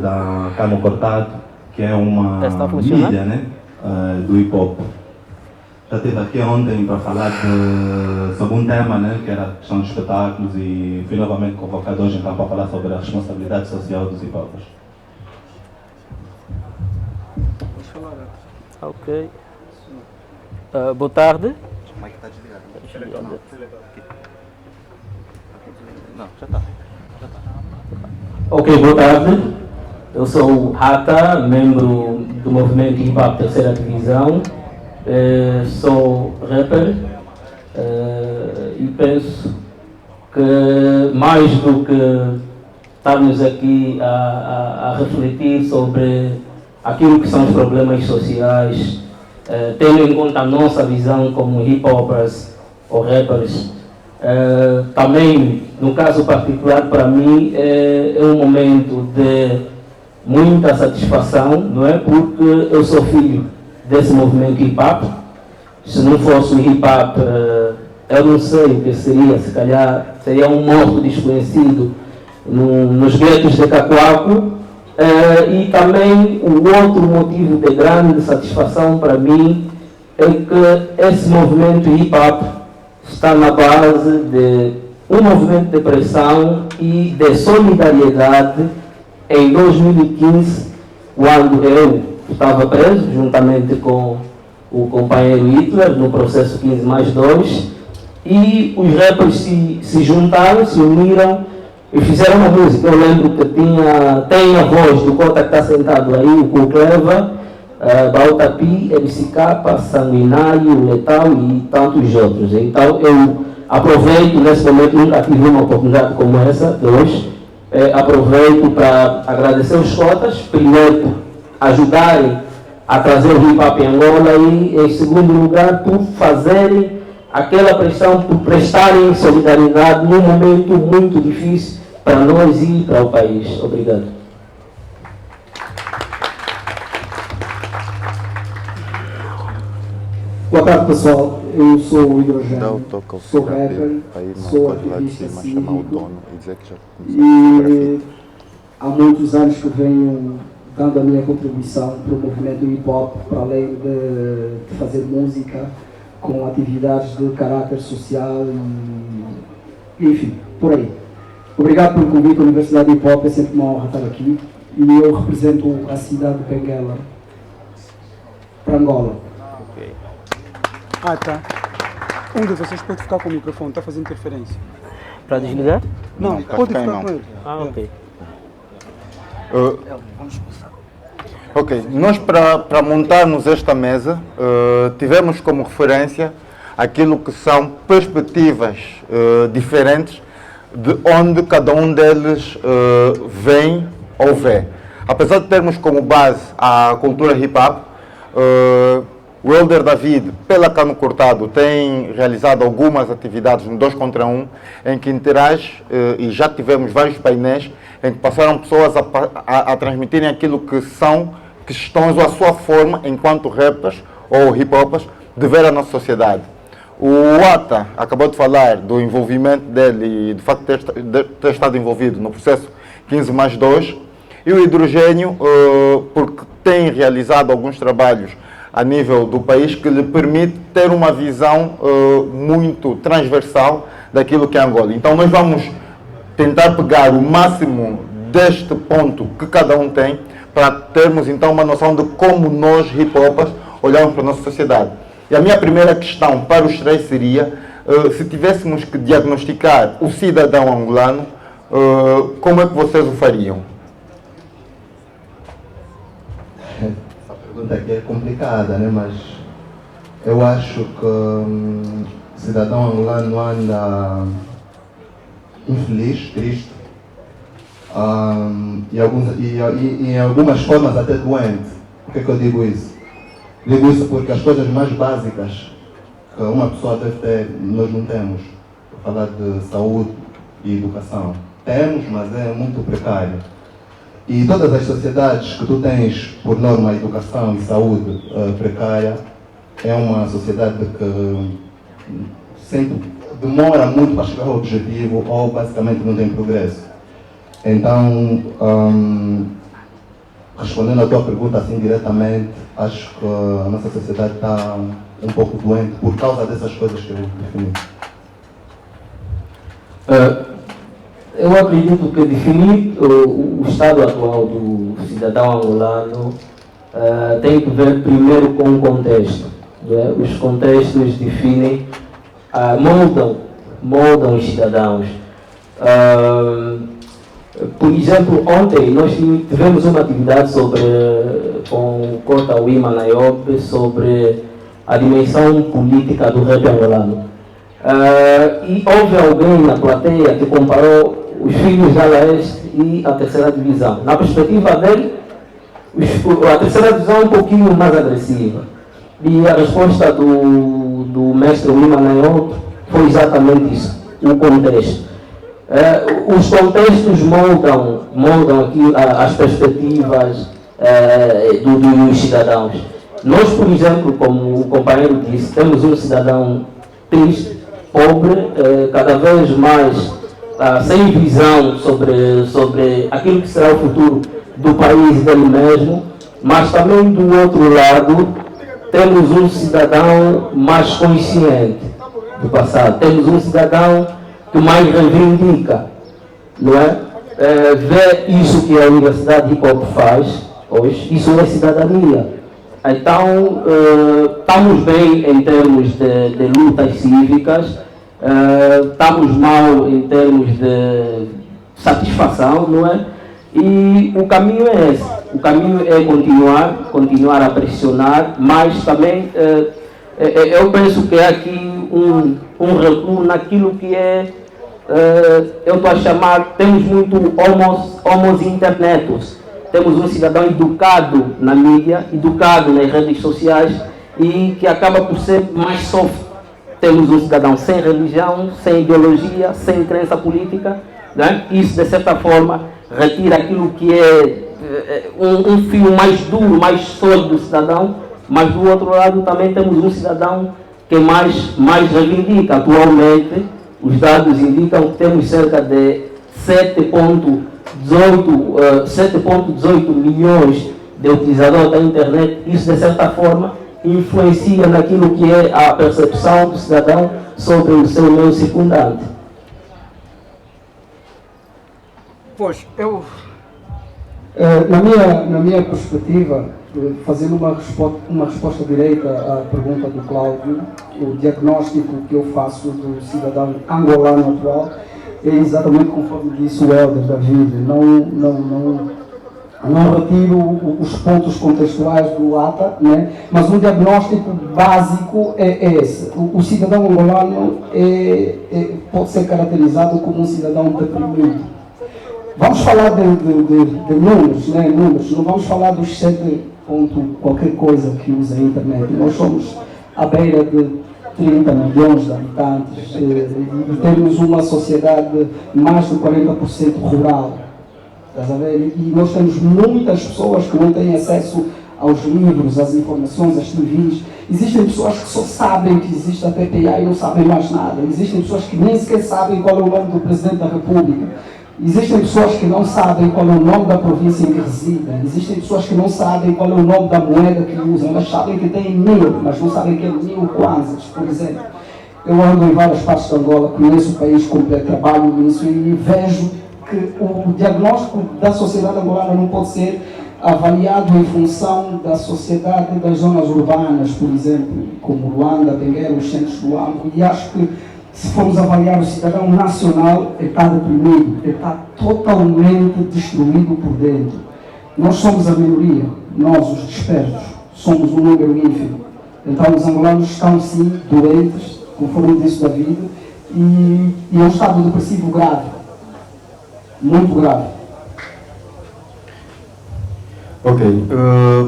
da Cano Cortado, que é uma mídia, né, do hip hop. Já esteve aqui ontem para falar sobre um tema, né, que era a questão dos espetáculos, e fui novamente convocado hoje então para falar sobre a responsabilidade social dos hip hopers. Ok. Boa tarde. O mic está desligado. Não, já está. Ok, boa tarde. Eu sou o Rata, membro do movimento Hip Hop Terceira Divisão. Sou rapper e penso que mais do que estarmos aqui a refletir sobre aquilo que são os problemas sociais, tendo em conta a nossa visão como hip hoppers ou rappers, também no caso particular para mim é um momento de muita satisfação, não é? Porque eu sou filho desse movimento hip hop. Se não fosse o hip hop, eu não sei o que seria, se calhar seria um morto desconhecido nos guetos de Cacoaco. E também o outro motivo de grande satisfação para mim é que esse movimento hip hop está na base de um movimento de pressão e de solidariedade. Em 2015, quando eu estava preso, juntamente com o companheiro Hitler, no processo 15+2, e os rappers se juntaram, se uniram e fizeram uma música. Eu lembro que tem a voz do Cota que está sentado aí, o Kukleva, Bautapi, MC Capa, Sanguinário, Letal e tantos outros. Então eu aproveito, nesse momento nunca tive uma oportunidade como essa de hoje, aproveito para agradecer os Cotas, primeiro por ajudarem a trazer o hip hop em Angola e, em segundo lugar, por fazerem aquela pressão, por prestarem solidariedade num momento muito difícil para nós e para o país. Obrigado. Boa tarde, pessoal. Eu sou o Hidrogênio, sou rapper, sou ativista cívico e há muitos anos que venho dando a minha contribuição para o movimento hip hop, para além de fazer música com atividades de caráter social e enfim, por aí. Obrigado pelo convite. A Universidade Hip Hop é sempre uma honra estar aqui e eu represento a cidade de Benguela para Angola. Ah, tá. Um de vocês pode ficar com o microfone, está fazendo interferência. Para desligar? Não, pode ficar com ele. Ah, ok. Ok, nós para montarmos esta mesa tivemos como referência aquilo que são perspectivas diferentes de onde cada um deles vem ou vê. Apesar de termos como base a cultura hip hop, o Elder David, pela Cano Cortado, tem realizado algumas atividades no 2 contra 1, em que interage, e já tivemos vários painéis, em que passaram pessoas a transmitirem aquilo que são questões ou a sua forma, enquanto rappers ou hip-hoppers, de ver a nossa sociedade. O Ata acabou de falar do envolvimento dele e do facto de ter estado envolvido no processo 15+2, e o Hidrogênio, porque tem realizado alguns trabalhos a nível do país que lhe permite ter uma visão muito transversal daquilo que é Angola. Então nós vamos tentar pegar o máximo deste ponto que cada um tem para termos então uma noção de como nós, hip-hoppers, olhamos para a nossa sociedade. E a minha primeira questão para os três seria, se tivéssemos que diagnosticar o cidadão angolano, como é que vocês o fariam? Essa pergunta aqui é complicada, né? Mas eu acho que o cidadão angolano anda infeliz, triste, e em algumas formas até doente. Por que eu digo isso? Digo isso porque as coisas mais básicas que uma pessoa deve ter, nós não temos. Por falar de saúde e educação. Temos, mas é muito precário. E todas as sociedades que tu tens, por norma, educação e saúde precária, é uma sociedade que sempre demora muito para chegar ao objetivo ou basicamente não tem progresso. Então, respondendo à tua pergunta assim diretamente, acho que a nossa sociedade está um pouco doente por causa dessas coisas que eu defini. Eu acredito que definir o estado atual do cidadão angolano tem que ver primeiro com o contexto. Né? Os contextos definem, moldam os cidadãos. Por exemplo, ontem nós tivemos uma atividade com o Kota Wima Nayob sobre a dimensão política do rap angolano. E houve alguém na plateia que comparou os filhos da Leste e a terceira divisão. Na perspectiva dele, a terceira divisão é um pouquinho mais agressiva. E a resposta do mestre Wima Nayob foi exatamente isso, o contexto. Os contextos moldam aqui as perspectivas dos cidadãos. Nós, por exemplo, como o companheiro disse, temos um cidadão triste, pobre, cada vez mais sem visão sobre aquilo que será o futuro do país e dele mesmo, mas também do outro lado temos um cidadão mais consciente do passado, temos um cidadão que mais reivindica, não é? Vê isso que a Universidade de Hip Hop faz hoje, isso é cidadania. Então, estamos bem em termos de lutas cívicas, estamos mal em termos de satisfação, não é? E o caminho é esse. O caminho é continuar a pressionar, mas também eu penso que é aqui um recuo naquilo que é, eu estou a chamar, temos muito homos internetos. Temos um cidadão educado na mídia, educado nas redes sociais e que acaba por ser mais soft. Temos um cidadão sem religião, sem ideologia, sem crença política. Né? Isso, de certa forma, retira aquilo que é um fio mais duro, mais sólido do cidadão, mas do outro lado também temos um cidadão que mais reivindica. Atualmente, os dados indicam que temos cerca de 7,18 milhões de utilizadores da internet. Isso, de certa forma, influencia naquilo que é a percepção do cidadão sobre o seu meio circundante. Pois, eu... Na minha perspectiva, fazendo uma resposta direita à pergunta do Cláudio, o diagnóstico que eu faço do cidadão angolano atual é exatamente conforme disse o Helder David. Não retiro os pontos contextuais do ATA, né? Mas um diagnóstico básico é esse. O cidadão angolano pode ser caracterizado como um cidadão deprimido. Vamos falar de números, né? Números. Não vamos falar dos 7 pontos, qualquer coisa que usa a internet. Nós somos à beira de 30 milhões de habitantes e temos uma sociedade mais de 40% rural. Estás a ver? E nós temos muitas pessoas que não têm acesso aos livros, às informações, às TVs. Existem pessoas que só sabem que existe a PPA e não sabem mais nada. Existem pessoas que nem sequer sabem qual é o nome do Presidente da República. Existem pessoas que não sabem qual é o nome da província em que residem. Existem pessoas que não sabem qual é o nome da moeda que usam. Elas sabem que tem 1000, mas não sabem que é 1000 kwanzas, por exemplo. Eu ando em várias partes de Angola, conheço o país completo, trabalho nisso e vejo que o diagnóstico da sociedade angolana não pode ser avaliado em função da sociedade das zonas urbanas, por exemplo, como Luanda, Benguela, os centros do Ambo, e acho que se formos avaliar o cidadão nacional, ele está deprimido, ele está totalmente destruído por dentro. Nós somos a minoria, nós, os dispersos, somos um número ínfimo. Então os angolanos estão sim doentes, conforme disse David, e é um estado depressivo grave, muito grave. Ok,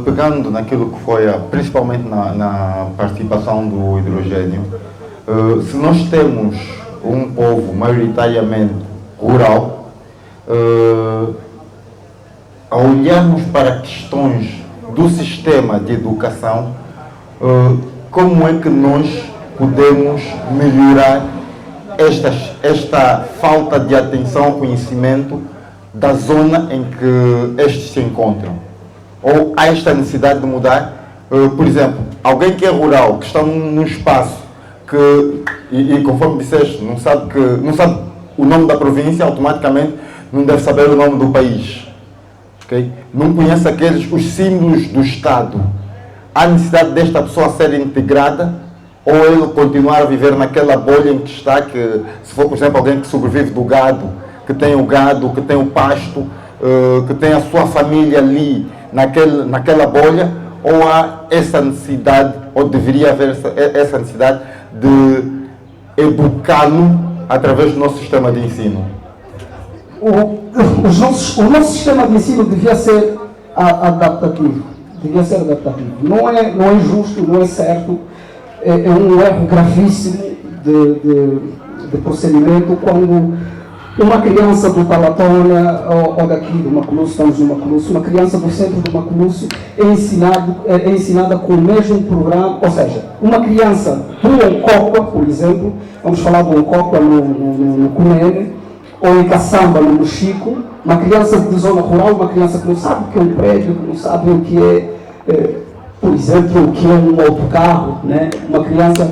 pegando naquilo que foi, principalmente na participação do hidrogênio, se nós temos um povo maioritariamente rural, ao olharmos para questões do sistema de educação, como é que nós podemos melhorar esta falta de atenção ao conhecimento da zona em que estes se encontram? Ou há esta necessidade de mudar? Por exemplo, alguém que é rural, que está num espaço e conforme disseste, não sabe o nome da província, automaticamente não deve saber o nome do país. Okay? Não conhece os símbolos do Estado. Há necessidade desta pessoa ser integrada ou ele continuar a viver naquela bolha em que está, que se for, por exemplo, alguém que sobrevive do gado, que tem o gado, que tem o pasto, que tem a sua família ali naquela bolha, ou há essa necessidade, ou deveria haver essa necessidade de educá-lo através do nosso sistema de ensino? O nosso sistema de ensino devia ser adaptativo. Não é justo, não é certo. É um erro gravíssimo de procedimento quando uma criança do Talatona ou daqui do Maculuço, estamos no Maculuço, uma criança do centro do Maculuço é ensinada com o mesmo programa, ou seja, uma criança do Oncopa, por exemplo, vamos falar do Oncopa no Cunene, ou em Caçamba, no Mochico, uma criança de zona rural, uma criança que não sabe o que é um prédio, que não sabe o que é, por exemplo, o que é um autocarro, né? Uma criança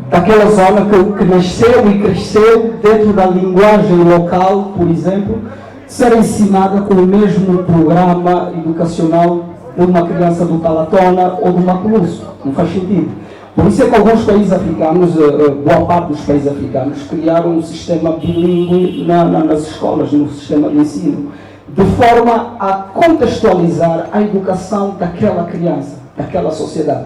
daquela zona que nasceu e cresceu dentro da linguagem local, por exemplo, ser ensinada com o mesmo programa educacional de uma criança do Talatona ou do Maculuço. Não faz sentido. Por isso é que alguns países africanos, boa parte dos países africanos, criaram um sistema bilíngue nas escolas, no sistema de ensino, de forma a contextualizar a educação daquela criança, daquela sociedade.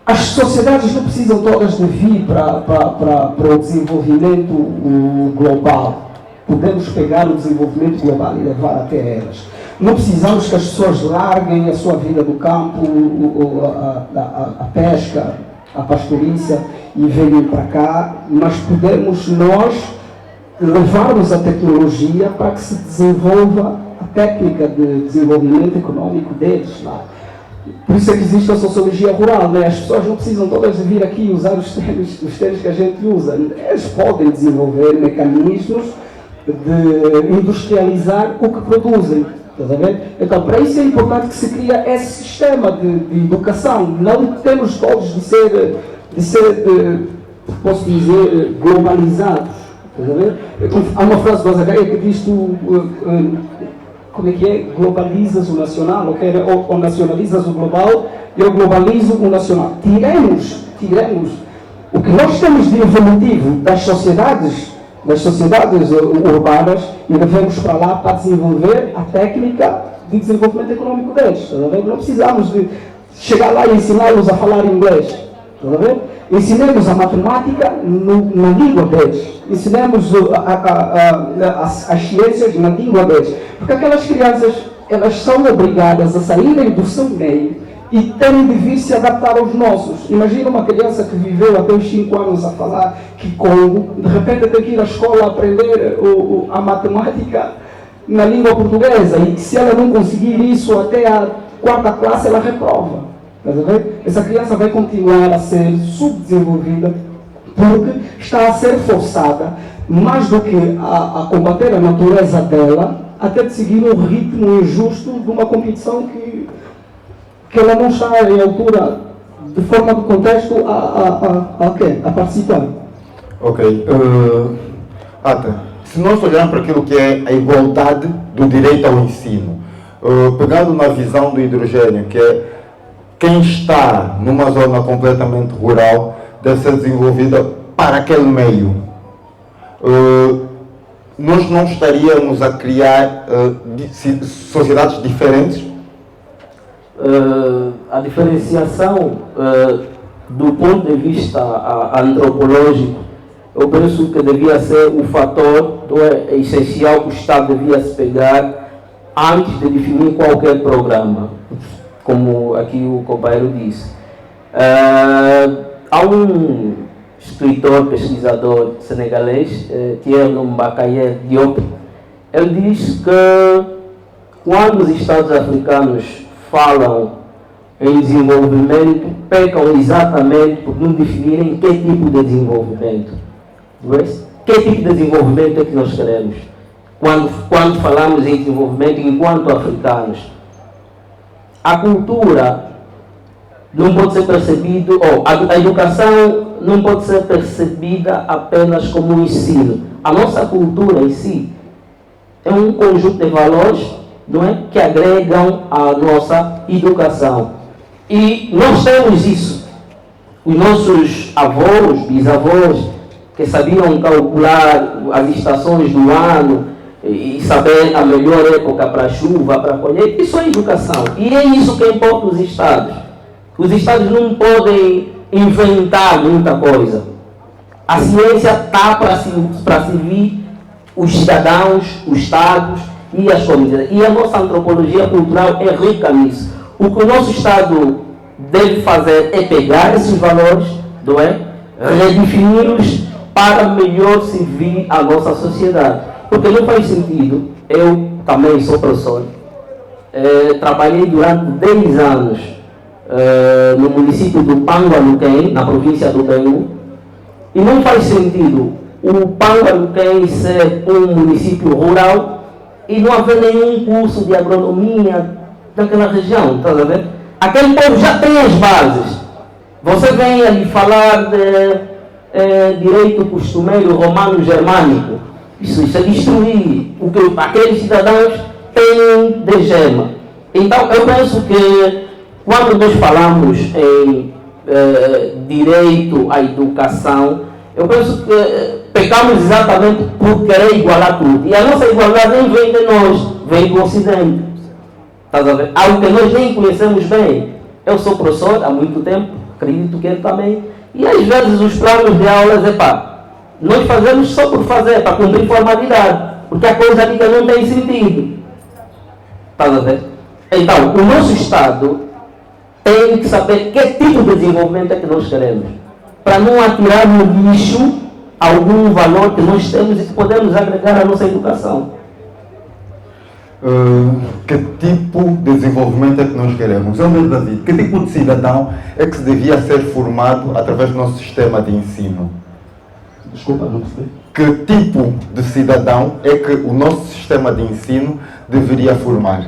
As sociedades não precisam todas de vir para o desenvolvimento global. Podemos pegar o desenvolvimento global e levar até elas. Não precisamos que as pessoas larguem a sua vida do campo, a pesca, a pastorícia e venham para cá, mas podemos nós levarmos a tecnologia para que se desenvolva a técnica de desenvolvimento econômico deles lá. Por isso é que existe a sociologia rural, né? As pessoas não precisam todas vir aqui e usar os termos que a gente usa. Eles podem desenvolver mecanismos de industrializar o que produzem. Então, para isso é importante que se crie esse sistema de educação. Não temos todos de ser posso dizer, globalizados. Há uma frase do Azagaia que diz: como é que é? Globalizas o nacional, ou nacionalizas o global, e eu globalizo o nacional. Tiremos. O que nós temos de evolutivo das sociedades urbanas e levamos para lá para desenvolver a técnica de desenvolvimento econômico deles. Não precisamos de chegar lá e ensiná-los a falar inglês. Ensinemos a matemática na língua deles. Ensinemos as ciências na língua deles. Porque aquelas crianças, elas são obrigadas a saírem do seu meio e terem de vir se adaptar aos nossos. Imagina uma criança que viveu até os 5 anos a falar Kikongo, de repente tem que ir à escola aprender a matemática na língua portuguesa, e se ela não conseguir isso até a 4ª classe, ela reprova. Essa criança vai continuar a ser subdesenvolvida porque está a ser forçada, mais do que a combater a natureza dela, até de seguir um ritmo injusto de uma competição que ela não está em altura, de forma de contexto, a participar. Ok. Ata, se nós olharmos para aquilo que é a igualdade do direito ao ensino, pegando na visão do hidrogênio, que é quem está numa zona completamente rural deve ser desenvolvida para aquele meio. Nós não estaríamos a criar sociedades diferentes? A diferenciação do ponto de vista antropológico, eu penso que devia ser o fator essencial que o Estado devia se pegar antes de definir qualquer programa, como aqui o companheiro disse. Há um escritor, pesquisador senegalês, Thierry Mbakaye Diop, ele diz que quando os Estados africanos falam em desenvolvimento, pecam exatamente por não definirem que tipo de desenvolvimento. Que tipo de desenvolvimento é que nós queremos? Quando falamos em desenvolvimento enquanto africanos, a cultura não pode ser percebido, ou a educação não pode ser percebida apenas como um ensino. A nossa cultura em si é um conjunto de valores, não é, que agregam a nossa educação. E nós temos isso. Os nossos avós, bisavós, que sabiam calcular as estações do ano e saber a melhor época para a chuva, para a colheita, isso é educação. E é isso que importa os Estados. Os Estados não podem inventar muita coisa. A ciência está para servir os cidadãos, os Estados e as comunidades. E a nossa antropologia cultural é rica nisso. O que o nosso Estado deve fazer é pegar esses valores, não é? Redefini-los para melhor servir a nossa sociedade. Porque não faz sentido, eu também sou professor, trabalhei durante 10 anos no município do Pangualuquém, na província do Bengu, e não faz sentido o Pangualuquém ser um município rural e não haver nenhum curso de agronomia naquela região, está a ver? Aquele povo já tem as bases. Você vem ali falar de direito costumeiro romano-germânico, isso é destruir o que aqueles cidadãos têm de gema. Então, eu penso que quando nós falamos em direito à educação, eu penso que pecamos exatamente por querer igualar tudo. E a nossa igualdade nem vem de nós, vem do Ocidente. Estás a ver? Algo que nós nem conhecemos bem. Eu sou professor há muito tempo, acredito que ele também. E às vezes os planos de aulas nós fazemos só por fazer, para cumprir formalidade, porque a coisa ali não tem sentido. Estás a ver? Então, o nosso Estado tem que saber que tipo de desenvolvimento é que nós queremos, para não atirar no lixo algum valor que nós temos e que podemos agregar à nossa educação. Que tipo de desenvolvimento é que nós queremos? Eu mesmo, David, que tipo de cidadão é que se devia ser formado através do nosso sistema de ensino? Desculpa, não percebi. Que tipo de cidadão é que o nosso sistema de ensino deveria formar?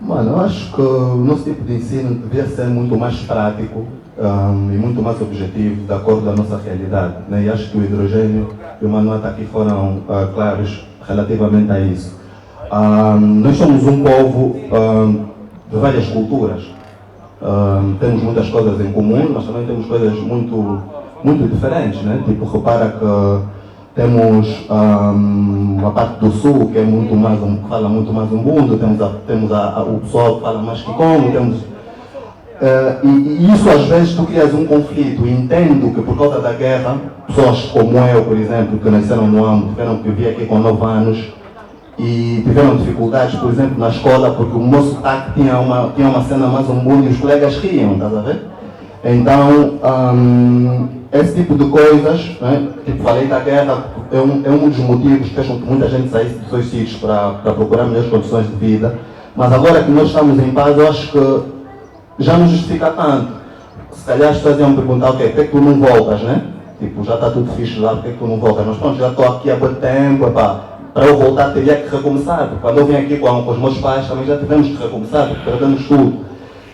Mano, eu acho que o nosso tipo de ensino devia ser muito mais prático e muito mais objetivo, de acordo com a nossa realidade. Né? E acho que o Hidrogênio e o Manuel aqui foram claros relativamente a isso. Nós somos um povo de várias culturas. Temos muitas coisas em comum, mas também temos coisas muito diferentes, né? Tipo, repara que temos a parte do sul, que é muito mais que fala muito mais umbundo, temos o pessoal que fala mais Kikongo, e isso às vezes tu crias um conflito. Entendo que por causa da guerra, pessoas como eu, por exemplo, que nasceram no ano, tiveram que vir aqui com 9 anos e tiveram dificuldades, por exemplo, na escola, porque o meu sotaque tinha uma cena mais umbundo e os colegas riam, estás a ver? Então, esse tipo de coisas, né? Tipo, falei da guerra, é um dos motivos que deixam que muita gente saísse dos seus sítios para procurar melhores condições de vida. Mas agora que nós estamos em paz, eu acho que já não justifica tanto. Se calhar as pessoas iam perguntar, ok, por que tu não voltas, né? Tipo, já está tudo fixe lá, por que tu não voltas? Mas pronto, já estou aqui há muito tempo, para eu voltar teria que recomeçar. Quando eu vim aqui com os meus pais, também já tivemos que recomeçar, porque perdemos tudo.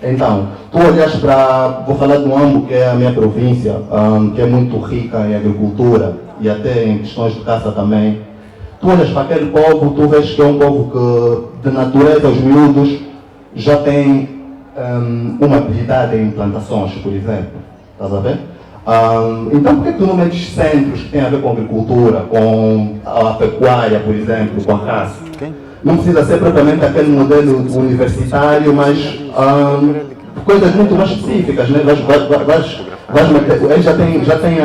Então, tu olhas para, vou falar do Ambo, que é a minha província, que é muito rica em agricultura e até em questões de caça também. Tu olhas para aquele povo, tu vês que é um povo que, de natureza, os miúdos já têm uma habilidade em plantações, por exemplo. Estás a ver? Então, por que tu não metes centros que têm a ver com agricultura, com a pecuária, por exemplo, com a caça? Não precisa ser propriamente aquele modelo universitário, mas coisas muito mais específicas, né? Eles já tem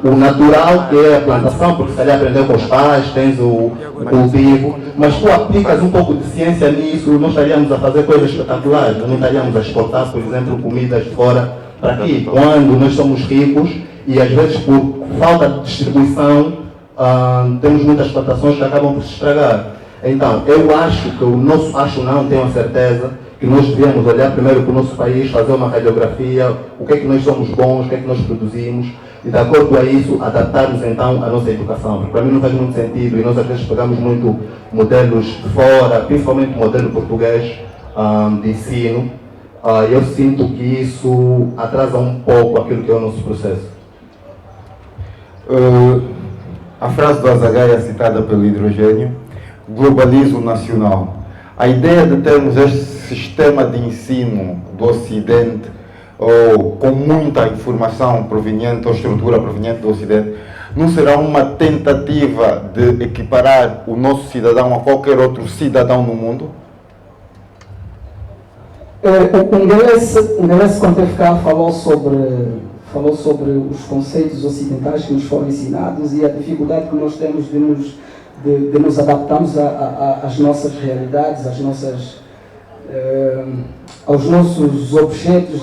o natural, que é a plantação, porque se calhar aprendeu com os pais, tens o cultivo, mas tu aplicas um pouco de ciência nisso, não estaríamos a fazer coisas espetaculares, não estaríamos a exportar, por exemplo, comidas de fora para aqui. Quando nós somos ricos e às vezes por falta de distribuição, temos muitas plantações que acabam por se estragar. Então, eu acho que não tenho a certeza que nós devíamos olhar primeiro para o nosso país, fazer uma radiografia, o que é que nós somos bons, o que é que nós produzimos, e de acordo a isso, adaptarmos então a nossa educação. Porque para mim não faz muito sentido, e nós às vezes pegamos muito modelos de fora, principalmente o modelo português, de ensino, eu sinto que isso atrasa um pouco aquilo que é o nosso processo. A frase do Azagaia citada pelo Hidrogênio globaliza o nacional. A ideia de termos este sistema de ensino do Ocidente, ou com muita informação proveniente, ou estrutura proveniente do Ocidente, não será uma tentativa de equiparar o nosso cidadão a qualquer outro cidadão no mundo? O inglês, quando teve cá, falou sobre os conceitos ocidentais que nos foram ensinados e a dificuldade que nós temos de nos adaptarmos às nossas realidades, aos nossos objetos,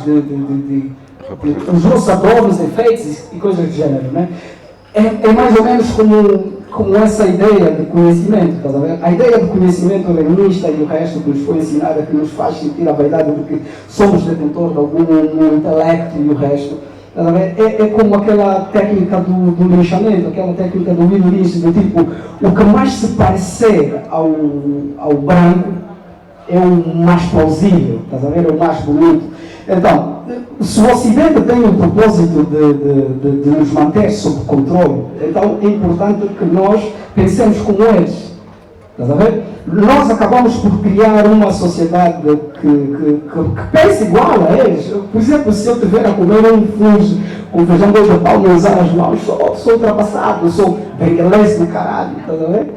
os nossos adornos, efeitos e coisas do gênero, né? É mais ou menos como essa ideia de conhecimento, estás a ver? A ideia de conhecimento leninista e o resto que nos foi ensinado, que nos faz sentir a verdade de que somos detentores de algum intelecto e o resto, estás a ver? É como aquela técnica do linchamento, aquela técnica do Will Lynch, do tipo, o que mais se parecer ao branco é o mais plausível, estás a ver? É o mais bonito. Então, se o Ocidente tem o propósito de nos manter sob controle, então é importante que nós pensemos como eles. Estás a ver? Nós acabamos por criar uma sociedade que pensa igual a eles. Por exemplo, se eu estiver a comer um fungo com feijão de pau e usar as mãos, sou ultrapassado, sou bengalês do caralho. Estás a ver?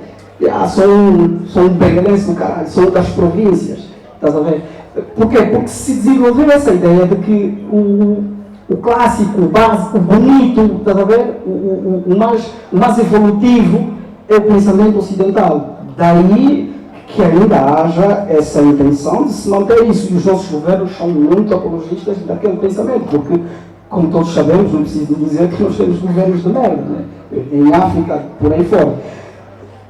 Sou um bengalês do caralho, sou das províncias. Estás a ver? Por quê? Porque se desenvolveu essa ideia de que o clássico, o básico, o bonito, estás a ver? O mais evolutivo é o pensamento ocidental. Daí que ainda haja essa intenção de se manter isso. E os nossos governos são muito apologistas daquele pensamento, porque, como todos sabemos, não preciso dizer que nós temos governos de merda, né? Em África, por aí fora.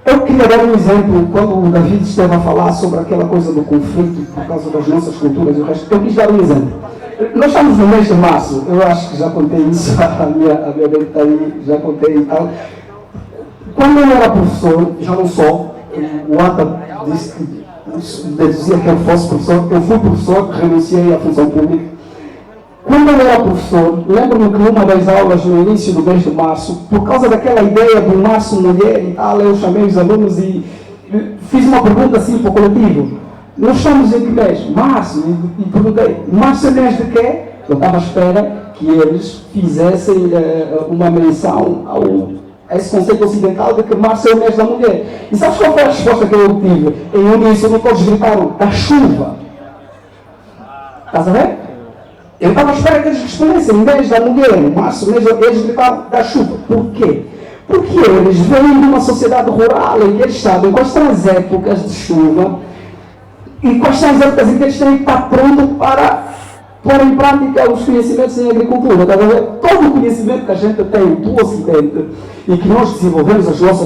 Eu queria dar um exemplo, quando o David esteve a falar sobre aquela coisa do conflito por causa das nossas culturas e o resto, eu quis dar um exemplo. Nós estamos no mês de março, eu acho que já contei isso, a minha mãe está aí, já contei e tal. Quando eu era professor, já não sou, o ATA disse que deduzia que eu fosse professor, eu fui professor, renunciei à função pública. Quando eu era professor, lembro-me que numa das aulas no início do mês de março, por causa daquela ideia do março mulher e tal, eu chamei os alunos e fiz uma pergunta assim para o coletivo. Nós estamos em que mês? Março. E perguntei, março é mês de quê? Eu estava à espera que eles fizessem uma menção a esse conceito ocidental de que março é o mês da mulher. E sabes qual foi a resposta que eu obtive? Em uníssono, todos gritaram, da chuva. Estás a ver? Eu estava à espera que eles respondessem, mês da mulher, março, mês, eles gritavam da chuva. Por quê? Porque eles vêm de uma sociedade rural em que eles sabem quais são as épocas de chuva e quais são as épocas em que eles têm que estar prontos para pôr em prática os conhecimentos em agricultura. Todo o conhecimento que a gente tem do Ocidente e que nós desenvolvemos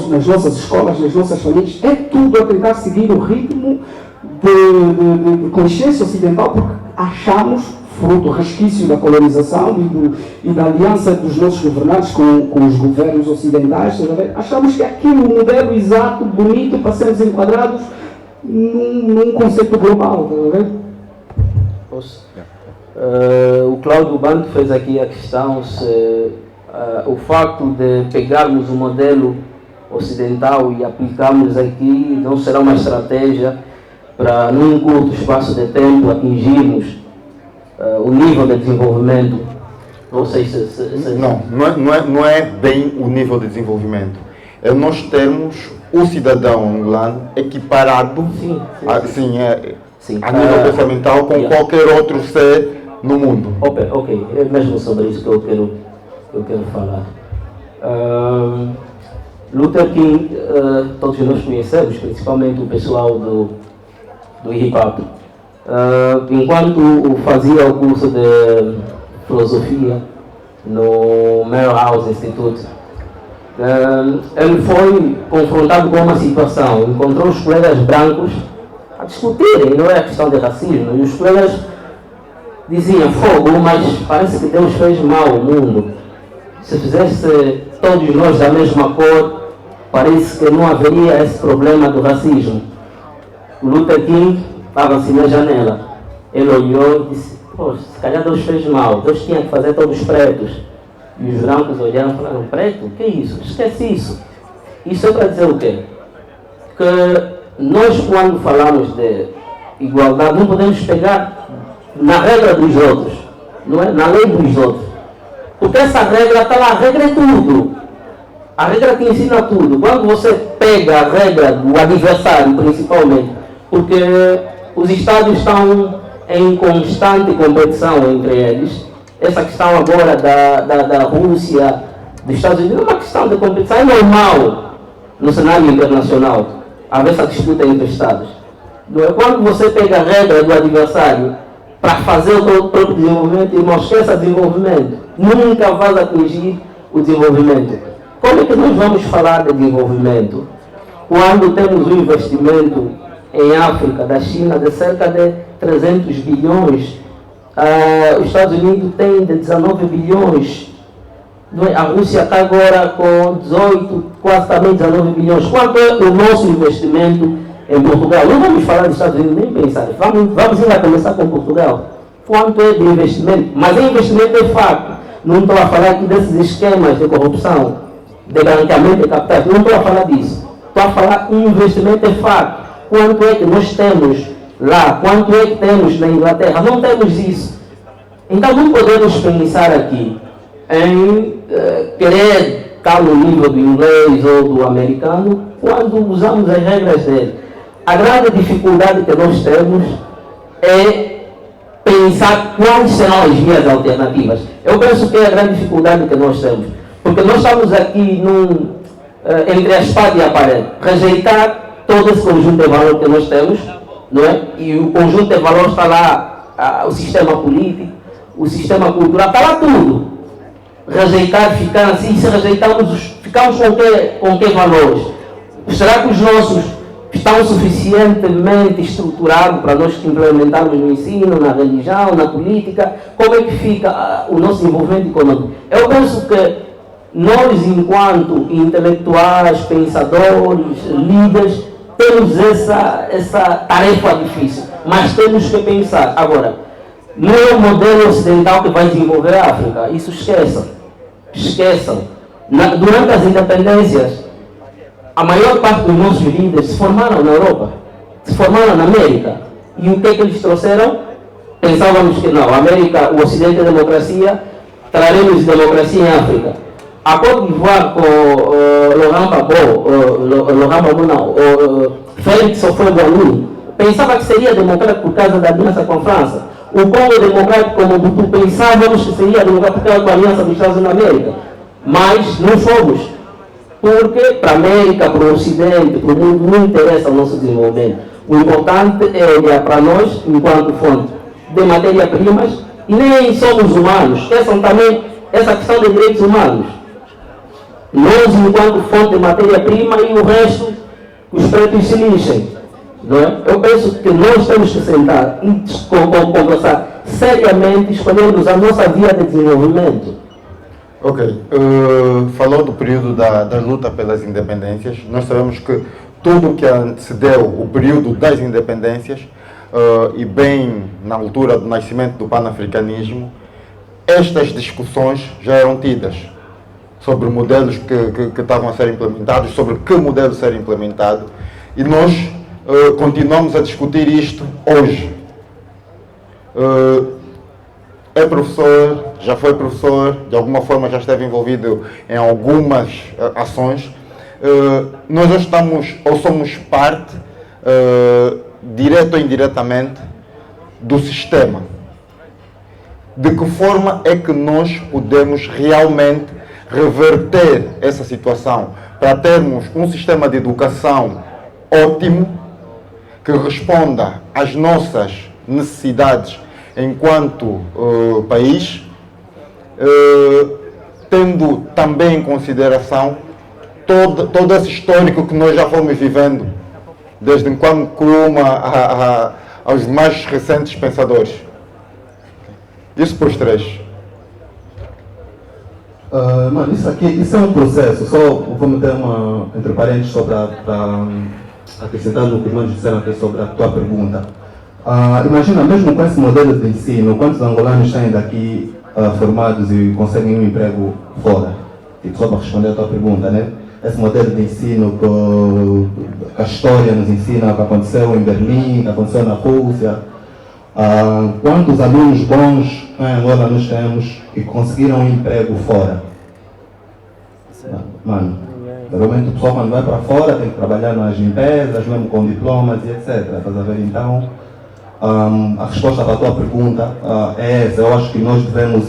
nas nossas escolas, nas nossas famílias, é tudo a tentar seguir o ritmo de consciência ocidental, porque achamos, fruto resquício da colonização e da aliança dos nossos governantes com os governos ocidentais, achamos que aquilo é um modelo exato, bonito, para sermos enquadrados num conceito global. Posso? O Cláudio Bando fez aqui a questão se o facto de pegarmos o modelo ocidental e aplicarmos aqui não será uma estratégia para, num curto espaço de tempo, atingirmos o nível de desenvolvimento. Não sei se... Não é bem o nível de desenvolvimento. É nós termos o cidadão angolano equiparado a nível pensamental com qualquer outro ser no mundo. Ok, é mesmo sobre isso que eu quero falar. Luther King, todos nós conhecemos, principalmente o pessoal do hip hop. Enquanto fazia o curso de filosofia no Morehouse Institute, ele foi confrontado com uma situação, encontrou os colegas brancos a discutirem, não é a questão de racismo, e os colegas diziam, fogo, mas parece que Deus fez mal ao mundo. Se fizesse todos nós da mesma cor, parece que não haveria esse problema do racismo. Luther King estava assim na janela. Ele olhou e disse, poxa, se calhar Deus fez mal, Deus tinha que fazer todos pretos. E os brancos olharam e falaram, preto? O que é isso? Esquece isso. Isso é para dizer o quê? Que nós, quando falamos de igualdade, não podemos pegar na regra dos outros, não é? Na lei dos outros. Porque essa regra está lá, a regra é tudo. A regra te ensina tudo. Quando você pega a regra do adversário, principalmente, porque os Estados estão em constante competição entre eles, essa questão agora da Rússia, dos Estados Unidos, é uma questão de competição, é normal no cenário internacional haver essa disputa entre Estados. Quando você pega a regra do adversário para fazer o seu próprio desenvolvimento, e não esqueça desenvolvimento, nunca vai atingir o desenvolvimento. Como é que nós vamos falar de desenvolvimento quando temos um investimento em África, da China, de cerca de 300 bilhões? Os Estados Unidos têm de 19 bilhões. A Rússia está agora com 18, quase também 19 bilhões. Quanto é o nosso investimento em Portugal? Não vamos falar dos Estados Unidos, nem pensar. Vamos ainda começar com Portugal. Quanto é de investimento? Mas investimento é fato. Não estou a falar aqui desses esquemas de corrupção, de branqueamento de capitais. Não estou a falar disso. Estou a falar um investimento é fato. Quanto é que nós temos lá? Quanto é que temos na Inglaterra? Não temos isso. Então não podemos pensar aqui em querer estar no nível do inglês ou do americano quando usamos as regras dele. A grande dificuldade que nós temos é pensar quais serão as vias alternativas. Eu penso que é a grande dificuldade que nós temos. Porque nós estamos aqui entre a espada e a parede. Rejeitar todo esse conjunto de valores que nós temos, não é? E o conjunto de valores está lá, o sistema político, o sistema cultural, está lá tudo. Rejeitar, ficar assim, se rejeitarmos, ficamos com que valores? Será que os nossos estão suficientemente estruturados para nós implementarmos no ensino, na religião, na política? Como é que fica o nosso desenvolvimento econômico? Eu penso que nós, enquanto intelectuais, pensadores, líderes, temos essa tarefa difícil, mas temos que pensar. Agora, não é o modelo ocidental que vai desenvolver a África, isso esqueçam. Durante as independências, a maior parte dos nossos líderes se formaram na Europa, se formaram na América. E o que é que eles trouxeram? Pensávamos que não, a América, o Ocidente é democracia, traremos democracia em África. A Côte d'Ivoire com Laurent Gbagbo não, Félix Houphouët-Boigny, pensava que seria democrático por causa da aliança com a França. O Congo democrático, como Mobutu, pensávamos que seria democrático por causa da aliança dos Estados Unidos da América. Mas não fomos. Porque para a América, para o Ocidente, para o mundo, não interessa o nosso desenvolvimento. O importante é olhar para nós enquanto fonte de matéria-primas, e nem somos humanos. Esqueçam também essa questão de direitos humanos. Nós, enquanto fonte de matéria-prima, e o resto, os pretos se lixem. Não é? Eu penso que nós temos que sentar e conversar seriamente, escolhermos a nossa via de desenvolvimento. Ok. Falou do período da luta pelas independências. Nós sabemos que tudo que antecedeu o período das independências, e bem na altura do nascimento do panafricanismo, estas discussões já eram tidas sobre modelos que estavam a ser implementados, sobre que modelo ser implementado, e nós continuamos a discutir isto hoje. É professor, já foi professor, de alguma forma já esteve envolvido em algumas ações. Nós hoje estamos, ou somos parte, direto ou indiretamente, do sistema. De que forma é que nós podemos realmente reverter essa situação para termos um sistema de educação ótimo, que responda às nossas necessidades enquanto país, tendo também em consideração todo esse histórico que nós já fomos vivendo, desde Kwame Nkrumah aos mais recentes pensadores. Isso para os três. Mano, isso é um processo. Só vou meter entre parênteses sobre acrescentando o que nós disseram aqui sobre a tua pergunta. Imagina, mesmo com esse modelo de ensino, quantos angolanos têm daqui formados e conseguem um emprego fora? Tipo, só para responder a tua pergunta, né? Esse modelo de ensino que a história nos ensina, que aconteceu em Berlim, que aconteceu na Rússia. Quantos alunos bons em Angola nós temos que conseguiram um emprego fora? Mano, geralmente o pessoal quando vai para fora tem que trabalhar nas empresas, mesmo com diplomas e etc. Estás a ver? Então, a resposta para a tua pergunta é essa. Eu acho que nós devemos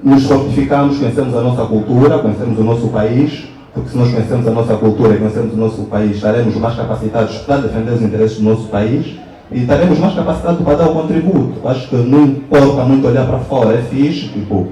nos fortificarmos, conhecemos a nossa cultura, conhecemos o nosso país, porque se nós conhecemos a nossa cultura e conhecemos o nosso país, estaremos mais capacitados para defender os interesses do nosso país e estaremos mais capacitados para dar o contributo. Acho que não importa muito olhar para fora, é fixe, tipo,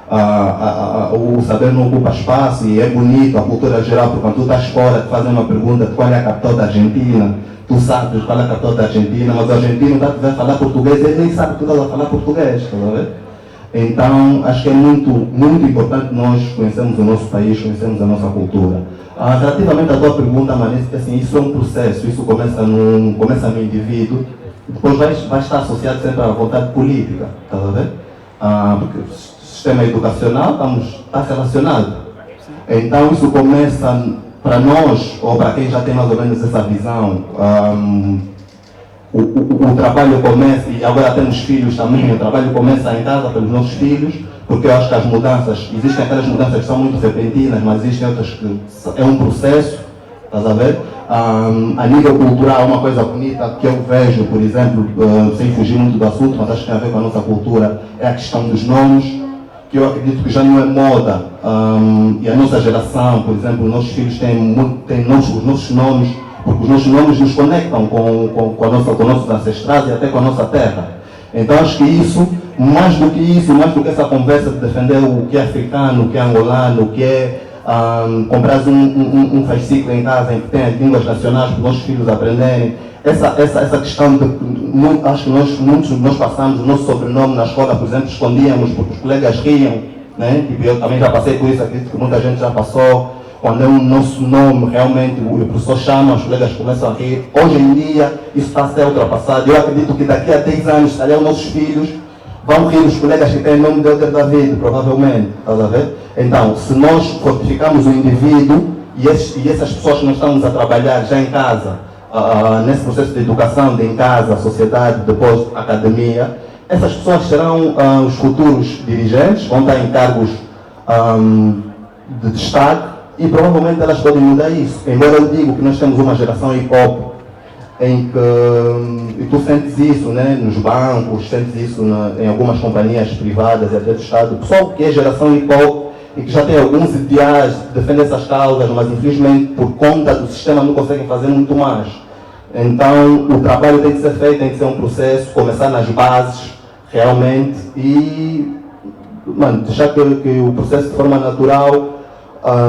o saber não ocupa espaço e é bonito, a cultura geral, porque quando tu estás fora, te fazem uma pergunta de qual é a capital da Argentina, tu sabes qual é a capital da Argentina, mas o argentino está a falar português, ele nem sabe que tu estás a falar português, tá vendo? Então, acho que é muito, muito importante nós conhecermos o nosso país, conhecermos a nossa cultura. Relativamente à tua pergunta, Manesse, assim, isso é um processo, isso começa no indivíduo, depois vai estar associado sempre à vontade política, tá vendo? Porque o sistema educacional está relacionado. Então, isso começa para nós, ou para quem já tem mais ou menos essa visão, o trabalho começa, e agora temos filhos também, o trabalho começa em casa pelos nossos filhos, porque eu acho que as mudanças, existem aquelas mudanças que são muito repentinas, mas existem outras que é um processo, estás a ver? A nível cultural, uma coisa bonita que eu vejo, por exemplo, sem fugir muito do assunto, mas acho que tem a ver com a nossa cultura, é a questão dos nomes, que eu acredito que já não é moda. E a nossa geração, por exemplo, nossos filhos têm os nossos nomes, porque os nossos nomes nos conectam com nossos ancestrais e até com a nossa terra. Então acho que isso, mais do que essa conversa de defender o que é africano, o que é angolano, o que é comprar um fascículo em casa em que tem as línguas nacionais para os nossos filhos aprenderem, essa questão de, acho que muitos de nós passamos o nosso sobrenome na escola, por exemplo, escondíamos porque os colegas riam, né? Tipo, eu também já passei por isso, acredito que muita gente já passou. Quando é o nosso nome, realmente, o professor chama, os colegas começam a rir. Hoje em dia, isso está a ser ultrapassado. Eu acredito que daqui a 10 anos, se calhar, os nossos filhos vão rir os colegas que têm o nome de Elder David, provavelmente. Estás a ver? Então, se nós fortificamos o indivíduo e essas pessoas que nós estamos a trabalhar já em casa, nesse processo de educação, de em casa, sociedade, depois academia, essas pessoas serão os futuros dirigentes, vão estar em cargos de destaque, e provavelmente elas podem mudar isso. Embora eu digo que nós temos uma geração hip-hop em que, e tu sentes isso, né, nos bancos, sentes isso em algumas companhias privadas e até do Estado, o pessoal que é geração hip-hop e que já tem alguns ideais, defende essas causas, mas infelizmente por conta do sistema não conseguem fazer muito mais. Então o trabalho tem que ser feito, tem que ser um processo, começar nas bases realmente e deixar que o processo de forma natural,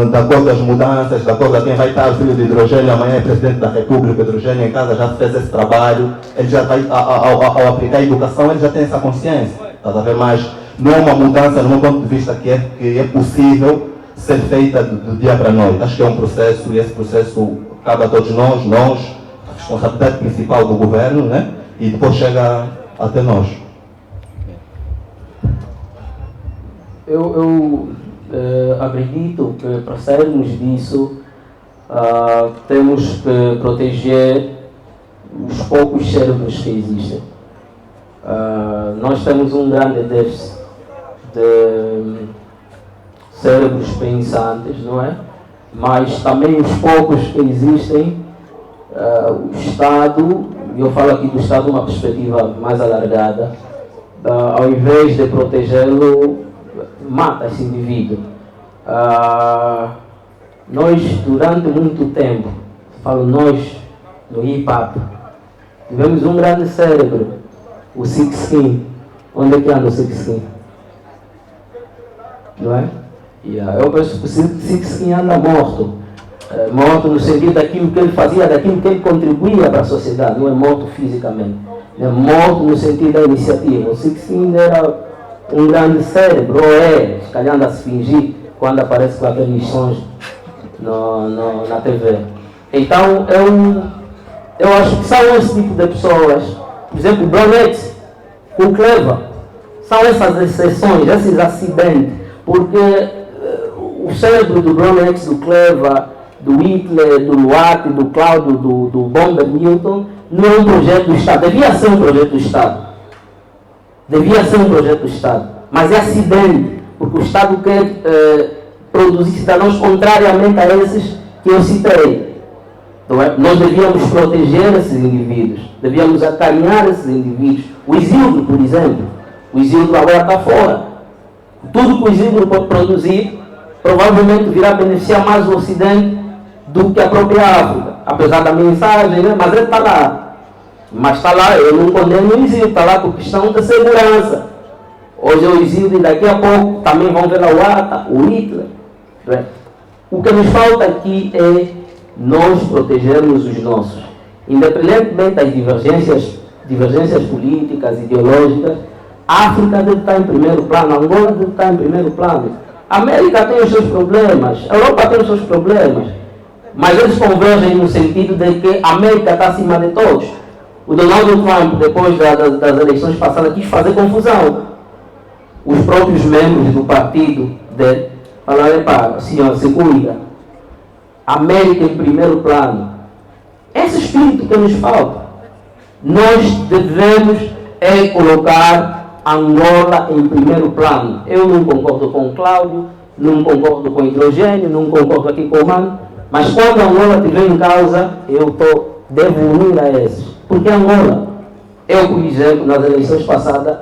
de acordo às mudanças, de acordo a quem vai estar, o filho de Hidrogênio, amanhã é presidente da República, Hidrogênio em casa já fez esse trabalho, ele já vai, ao aplicar a educação, ele já tem essa consciência, estás a ver? Mas não é uma mudança, no meu ponto de vista, que é possível ser feita do dia para a noite. Acho que é um processo, e esse processo cabe a todos nós, a responsabilidade principal do governo, né? E depois chega até nós. Eu acredito que para sairmos disso temos que proteger os poucos cérebros que existem. Nós temos um grande déficit de cérebros pensantes, não é? Mas também os poucos que existem, o Estado, e eu falo aqui do Estado uma perspectiva mais alargada, ao invés de protegê-lo, mata esse indivíduo. Nós, durante muito tempo, falo nós, no hip-hop, tivemos um grande cérebro, o Sixteen. Onde é que anda o Sixteen? Não é? Eu penso que o Sixteen anda morto. Morto no sentido daquilo que ele fazia, daquilo que ele contribuía para a sociedade, não é morto fisicamente. É morto no sentido da iniciativa. O Sixteen era um grande cérebro, ou se calhar anda a se fingir quando aparece com aqueles sons na TV. Então Eu acho que são esse tipo de pessoas, por exemplo, o Brown X, o Cleva, são essas exceções, esses acidentes, porque o cérebro do Brown X, do Cleva, do Hitler, do Luarte, do Cláudio, do Bomber Newton, não é um projeto do Estado. Devia ser um projeto do Estado. Devia ser um projeto do Estado. Mas é acidente, porque o Estado quer produzir cidadãos contrariamente a esses que eu citei. Não é? Nós devíamos proteger esses indivíduos, devíamos acarinhar esses indivíduos. O Isildo, por exemplo, o Isildo agora está fora. Tudo que o Isildo pode produzir provavelmente virá beneficiar mais o Ocidente do que a própria África, apesar da mensagem, né? Mas ele está lá. Mas está lá, eu não condeno o Isildo, está lá por questão de segurança. Hoje é o Isildo e daqui a pouco também vão ver lá o Ata, o Hitler. Né? O que nos falta aqui é nós protegermos os nossos. Independentemente das divergências políticas, ideológicas, a África deve estar em primeiro plano, a Angola deve estar em primeiro plano. A América tem os seus problemas, a Europa tem os seus problemas, mas eles convergem no sentido de que a América está acima de todos. O Donald Trump, depois das eleições passadas, quis fazer confusão. Os próprios membros do partido dele falaram: "Epá, senhor, se cuida. América em primeiro plano." Esse espírito que nos falta. Nós devemos colocar Angola em primeiro plano. Eu não concordo com o Cláudio, não concordo com o Hidrogênio, não concordo aqui com o Mano, mas quando Angola estiver em causa, eu devo unir a esses. Porque Angola, eu, por exemplo, nas eleições passadas,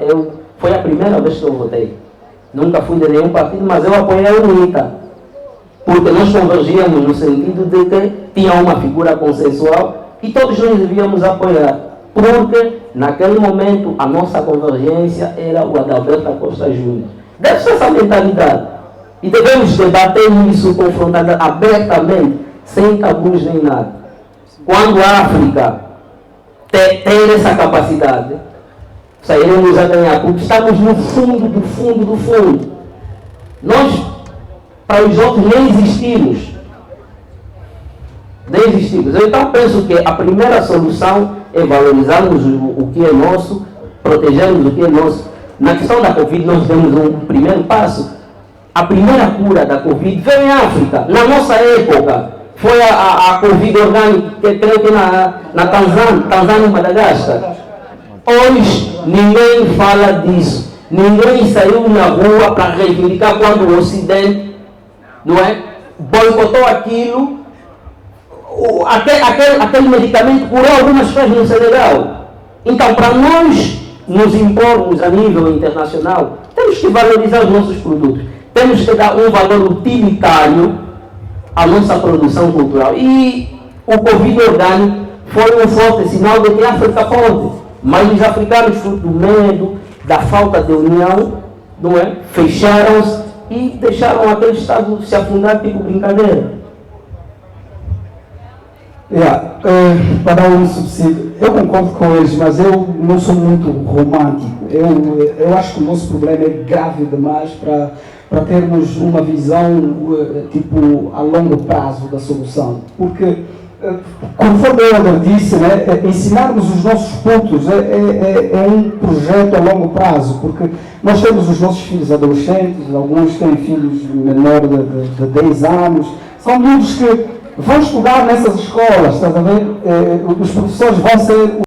foi a primeira vez que eu votei. Nunca fui de nenhum partido, mas eu apoiei a UNITA. Porque nós convergíamos no sentido de que tinha uma figura consensual e todos nós devíamos apoiar. Porque, naquele momento, a nossa convergência era o Adalberto da Costa Júnior. Deve ser essa mentalidade. E devemos debater isso, confrontar abertamente, sem tabus nem nada. Quando a África ter essa capacidade, sairemos a ganhar, porque estamos no fundo do fundo do fundo. Nós, para os outros, nem existimos. Nem existimos. Eu então penso que a primeira solução é valorizarmos o que é nosso, protegermos o que é nosso. Na questão da Covid, nós demos um primeiro passo. A primeira cura da Covid veio em África. Na nossa época, foi a Covid orgânica, que creio que na Tanzânia e Madagascar. Hoje, ninguém fala disso. Ninguém saiu na rua para reivindicar quando o Ocidente, não é, boicotou aquilo. Aquele medicamento curou algumas pessoas no Senegal. Então, para nós nos impormos a nível internacional, temos que valorizar os nossos produtos. Temos que dar um valor utilitário à nossa produção cultural. E o Covid orgânico foi um forte sinal de que a África pode. Mas os africanos, fruto do medo, da falta de união, não é, fecharam-se e deixaram aquele Estado se afundar tipo brincadeira. Para o subsídio, eu concordo com eles, mas eu não sou muito romântico. Eu acho que o nosso problema é grave demais para termos uma visão tipo a longo prazo da solução. Porque, conforme o Helder disse, né, ensinarmos os nossos pontos é um projeto a longo prazo, porque nós temos os nossos filhos adolescentes, alguns têm filhos menores de 10 anos, são miúdos que vão estudar nessas escolas, estás a ver? Os professores vão ser